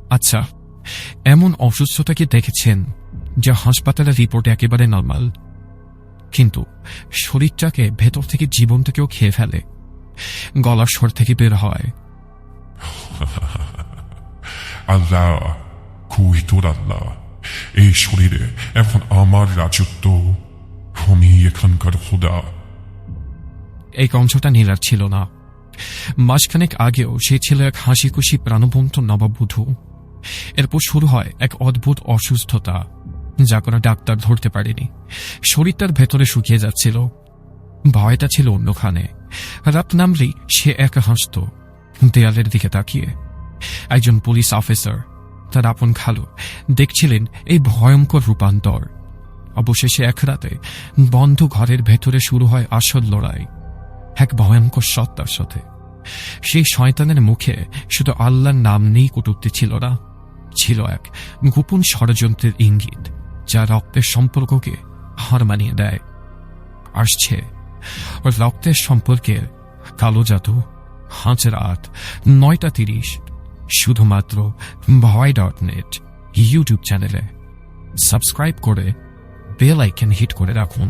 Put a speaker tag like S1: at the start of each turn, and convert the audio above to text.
S1: আচ্ছা, এমন অসুস্থতা কি দেখেছেন যা হাসপাতালের রিপোর্টে একেবারে নর্মাল, কিন্তু শরীরটাকে ভেতর থেকে জীবনটাকেও খেয়ে ফেলে, গলার স্বর থেকে বের হয়
S2: আল্লাহ, কই তোর আল্লাহ? এই শরীরে এখন আমার রাজত্ব, আমি এখানকার খোদা।
S1: এই কণ্ঠটা নীলার ছিল না। মাসখানেক আগেও সে ছিল এক হাসি খুশি প্রাণবন্ত নববধূ। এরপর শুরু হয় এক অদ্ভুত অসুস্থতা, যা কোনো ডাক্তার ধরতে পারেনি। শরীরটার ভেতরে শুকিয়ে যাচ্ছিল, ভয়টা ছিল অন্যখানে। রাত নামলেই সে একা হাসত, দেয়ালের দিকে তাকিয়ে। একজন পুলিশ অফিসার, তার আপন খালু, দেখছিলেন এই ভয়ঙ্কর রূপান্তর। অবশেষে এক রাতে বন্ধ ঘরের ভেতরে শুরু হয় আসল লড়াই, এক ভয়ঙ্কর সত্তার সাথে। সেই শয়তানের মুখে শুধু আল্লাহর নাম নেই, কটূক্তি ছিল না, ছিল এক গোপন ষড়যন্ত্রের ইঙ্গিত, যা রক্তের সম্পর্ককে হার মানিয়ে দেয়। আসছে ওর রক্তের সম্পর্কের কালো জাদু, আজ রাত 9:30, শুধুমাত্র ভয়.net ইউটিউব চ্যানেলে। সাবস্ক্রাইব করে বেল আইকন হিট করে রাখুন।